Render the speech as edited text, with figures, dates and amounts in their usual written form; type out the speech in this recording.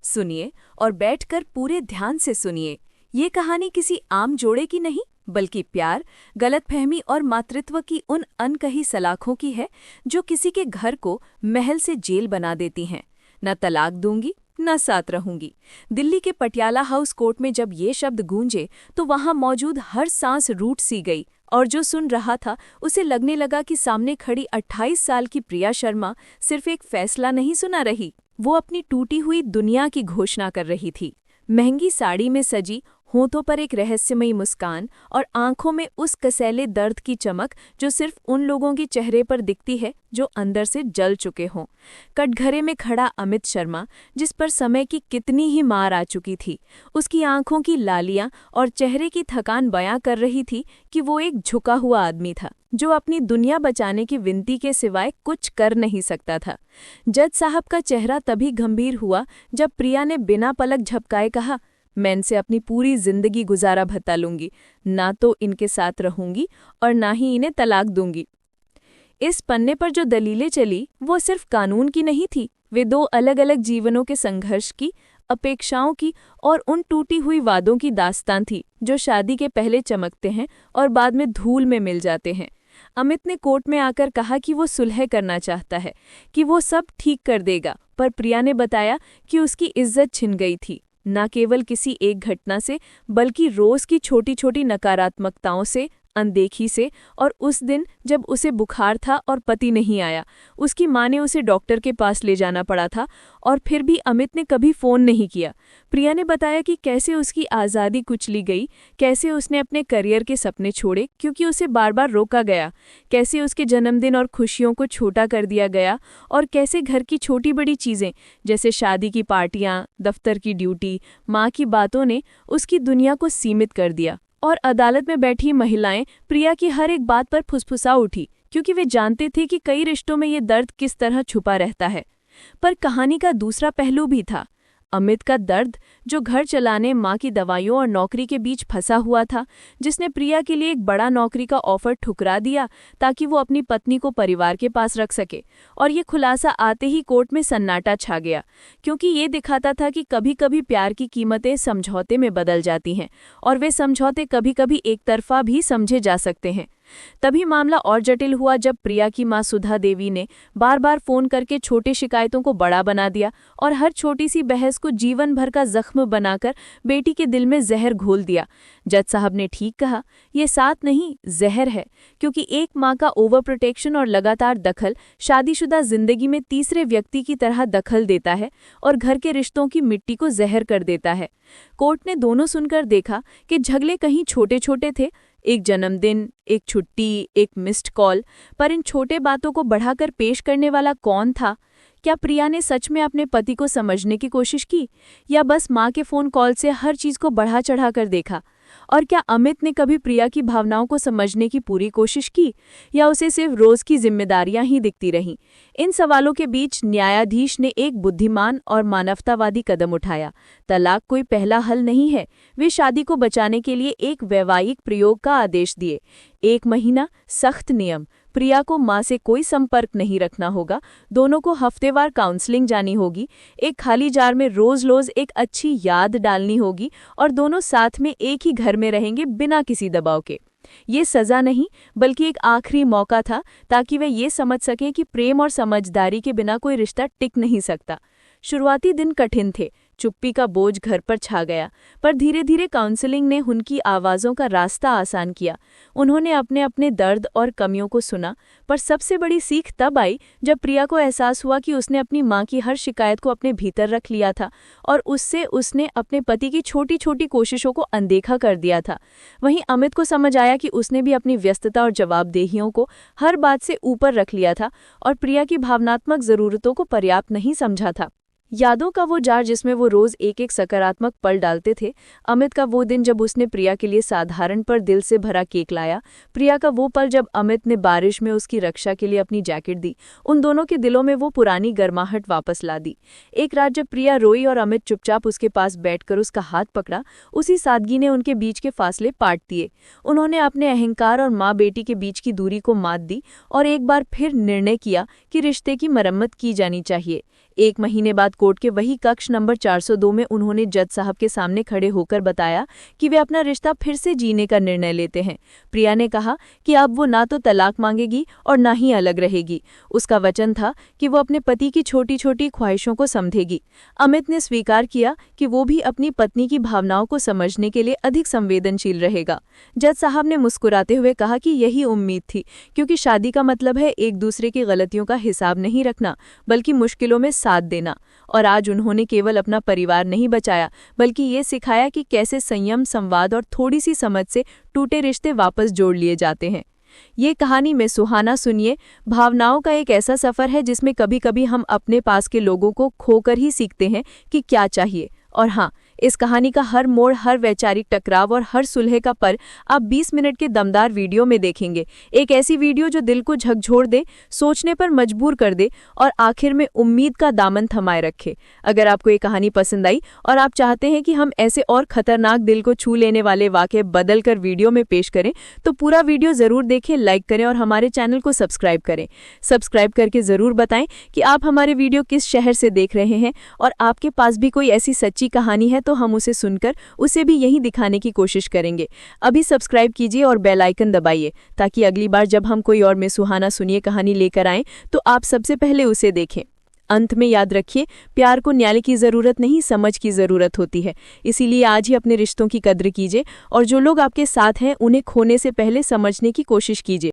सुनिए और बैठकर पूरे ध्यान से सुनिए। ये कहानी किसी आम जोड़े की नहीं, बल्कि प्यार, गलतफहमी और मातृत्व की उन अनकही सलाखों की है जो किसी के घर को महल से जेल बना देती हैं। न तलाक दूंगी, न साथ रहूंगी। दिल्ली के पटियाला हाउस कोर्ट में जब ये शब्द गूंजे तो वहां मौजूद हर सांस रूठ सी गई और जो सुन रहा था उसे लगने लगा कि सामने खड़ी 28 साल की प्रिया शर्मा सिर्फ एक फैसला नहीं सुना रही, वो अपनी टूटी हुई दुनिया की घोषणा कर रही थी। महंगी साड़ी में सजी, होठों पर एक रहस्यमयी मुस्कान और आंखों में उस कसैले दर्द की चमक जो सिर्फ उन लोगों के चेहरे पर दिखती है जो अंदर से जल चुके हों। कटघरे में खड़ा अमित शर्मा, जिस पर समय की कितनी ही मार आ चुकी थी, उसकी आंखों की लालियां और चेहरे की थकान बयां कर रही थी कि वो एक झुका हुआ आदमी था जो अपनी दुनिया बचाने की विनती के सिवाय कुछ कर नहीं सकता था। जज साहब का चेहरा तभी गंभीर हुआ जब प्रिया ने बिना पलक झपकाए कहा, मैं इनसे अपनी पूरी जिंदगी गुजारा भत्ता लूंगी, ना तो इनके साथ रहूंगी और ना ही इन्हें तलाक दूंगी। इस पन्ने पर जो दलीलें चली वो सिर्फ कानून की नहीं थी, वे दो अलग अलग जीवनों के संघर्ष की, अपेक्षाओं की और उन टूटी हुई वादों की दास्तान थी जो शादी के पहले चमकते हैं और बाद में धूल में मिल जाते हैं। अमित ने कोर्ट में आकर कहा कि वो सुलह करना चाहता है, कि वो सब ठीक कर देगा, पर प्रिया ने बताया कि उसकी इज्जत छिन गई थी, न केवल किसी एक घटना से बल्कि रोज की छोटी छोटी नकारात्मकताओं से, अनदेखी से, और उस दिन जब उसे बुखार था और पति नहीं आया, उसकी माँ ने उसे डॉक्टर के पास ले जाना पड़ा था और फिर भी अमित ने कभी फ़ोन नहीं किया। प्रिया ने बताया कि कैसे उसकी आज़ादी कुचली गई, कैसे उसने अपने करियर के सपने छोड़े क्योंकि उसे बार बार रोका गया, कैसे उसके जन्मदिन और खुशियों को छोटा कर दिया गया और कैसे घर की छोटी बड़ी चीज़ें जैसे शादी की पार्टियां, दफ्तर की ड्यूटी, माँ की बातों ने उसकी दुनिया को सीमित कर दिया। और अदालत में बैठी महिलाएं प्रिया की हर एक बात पर फुसफुसा उठी क्योंकि वे जानते थे कि कई रिश्तों में ये दर्द किस तरह छुपा रहता है। पर कहानी का दूसरा पहलू भी था, अमित का दर्द जो घर चलाने, माँ की दवाइयों और नौकरी के बीच फंसा हुआ था, जिसने प्रिया के लिए एक बड़ा नौकरी का ऑफर ठुकरा दिया ताकि वो अपनी पत्नी को परिवार के पास रख सके। और ये खुलासा आते ही कोर्ट में सन्नाटा छा गया क्योंकि ये दिखाता था कि कभी कभी प्यार की कीमतें समझौते में बदल जाती हैं और वे समझौते कभी कभी एक तरफा भी समझे जा सकते हैं। तभी मामला और जटिल हुआ जब प्रिया की मां सुधा देवी ने बार बार फोन करके छोटी शिकायतों को बड़ा बना दिया और हर छोटी सी बहस को जीवन भर का जख्म बनाकर बेटी के दिल में जहर घोल दिया। जज साहब ने ठीक कहा, ये साथ नहीं जहर है, क्योंकि एक मां का ओवर प्रोटेक्शन और लगातार दखल शादीशुदा जिंदगी में तीसरे व्यक्ति की तरह दखल देता है और घर के रिश्तों की मिट्टी को जहर कर देता है। कोर्ट ने दोनों सुनकर देखा कि झगड़े कहीं छोटे छोटे थे, एक जन्मदिन, एक छुट्टी, एक मिस्ड कॉल, पर इन छोटे बातों को बढ़ाकर पेश करने वाला कौन था? क्या प्रिया ने सच में अपने पति को समझने की कोशिश की या बस माँ के फोन कॉल से हर चीज को बढ़ा चढ़ा कर देखा? और क्या अमित ने कभी प्रिया की भावनाओं को समझने की पूरी कोशिश की या उसे सिर्फ रोज की जिम्मेदारियां ही दिखती रहीं? इन सवालों के बीच न्यायाधीश ने एक बुद्धिमान और मानवतावादी कदम उठाया। तलाक कोई पहला हल नहीं है, वे शादी को बचाने के लिए एक वैवाहिक प्रयोग का आदेश दिए। 1 महीना, सख्त नियम, प्रिया को माँ से कोई संपर्क नहीं रखना होगा, दोनों को हफ्तेवार काउंसलिंग जानी होगी, एक खाली जार में रोज रोज एक अच्छी याद डालनी होगी और दोनों साथ में एक ही घर में रहेंगे बिना किसी दबाव के। ये सजा नहीं बल्कि एक आखिरी मौका था ताकि वे ये समझ सकें कि प्रेम और समझदारी के बिना कोई रिश्ता टिक नहीं सकता। शुरुआती दिन कठिन थे, चुप्पी का बोझ घर पर छा गया, पर धीरे धीरे काउंसलिंग ने उनकी आवाज़ों का रास्ता आसान किया। उन्होंने अपने अपने दर्द और कमियों को सुना, पर सबसे बड़ी सीख तब आई जब प्रिया को एहसास हुआ कि उसने अपनी माँ की हर शिकायत को अपने भीतर रख लिया था और उससे उसने अपने पति की छोटी छोटी कोशिशों को अनदेखा कर दिया था। वहीं अमित को समझ आया कि उसने भी अपनी व्यस्तता और जवाबदेहियों को हर बात से ऊपर रख लिया था और प्रिया की भावनात्मक ज़रूरतों को पर्याप्त नहीं समझा था। यादों का वो जार जिसमें वो रोज एक एक सकारात्मक पल डालते थे, अमित का वो दिन जब उसने प्रिया के लिए साधारण पर दिल से भरा केक लाया, प्रिया का वो पल जब अमित ने बारिश में उसकी रक्षा के लिए अपनी जैकेट दी, उन दोनों के दिलों में वो पुरानी गर्माहट वापस ला दी। एक रात जब प्रिया रोई और अमित चुपचाप उसके पास बैठकर उसका हाथ पकड़ा, उसी सादगी ने उनके बीच के फासले पाट दिए। उन्होंने अपने अहंकार और माँ बेटी के बीच की दूरी को मात दी और एक बार फिर निर्णय किया कि रिश्ते की मरम्मत की जानी चाहिए। 1 महीने बाद कोर्ट के वही कक्ष नंबर 402 में उन्होंने जज साहब के सामने खड़े होकर बताया कि वे अपना रिश्ता फिर से जीने का निर्णय लेते हैं। प्रिया ने कहा कि अब वो ना तो तलाक मांगेगी और ना ही अलग रहेगी। उसका वचन था कि वो अपने पति की छोटी छोटी ख्वाहिशों को समझेगी। अमित ने स्वीकार किया कि वो भी अपनी पत्नी की भावनाओं को समझने के लिए अधिक संवेदनशील रहेगा। जज साहब ने मुस्कुराते हुए कहा कि यही उम्मीद थी, क्योंकि शादी का मतलब है एक दूसरे की गलतियों का हिसाब नहीं रखना, बल्कि मुश्किलों में साथ देना। और आज उन्होंने केवल अपना परिवार नहीं बचाया, बल्कि ये सिखाया कि कैसे संयम, संवाद और थोड़ी सी समझ से टूटे रिश्ते वापस जोड़ लिए जाते हैं। ये कहानी में सुहाना सुनिए भावनाओं का एक ऐसा सफ़र है जिसमें कभी कभी हम अपने पास के लोगों को खोकर ही सीखते हैं कि क्या चाहिए। और हाँ, इस कहानी का हर मोड़, हर वैचारिक टकराव और हर सुलह का पल आप 20 मिनट के दमदार वीडियो में देखेंगे। एक ऐसी वीडियो जो दिल को झकझोर दे, सोचने पर मजबूर कर दे और आखिर में उम्मीद का दामन थमाए रखे। अगर आपको ये कहानी पसंद आई और आप चाहते हैं कि हम ऐसे और खतरनाक, दिल को छू लेने वाले वाक़े बदल कर वीडियो में पेश करें, तो पूरा वीडियो ज़रूर देखें, लाइक करें और हमारे चैनल को सब्सक्राइब करें। सब्सक्राइब करके ज़रूर बताएं कि आप हमारे वीडियो किस शहर से देख रहे हैं और आपके पास भी कोई ऐसी सच्ची कहानी है तो हम उसे सुनकर उसे भी यहीं दिखाने की कोशिश करेंगे। अभी सब्सक्राइब कीजिए और बेल आइकन दबाइए ताकि अगली बार जब हम कोई और में सुहाना सुनिए कहानी लेकर आएं तो आप सबसे पहले उसे देखें। अंत में याद रखिए, प्यार को न्याय की ज़रूरत नहीं, समझ की ज़रूरत होती है। इसीलिए आज ही अपने रिश्तों की कद्र कीजिए और जो लोग आपके साथ हैं उन्हें खोने से पहले समझने की कोशिश कीजिए।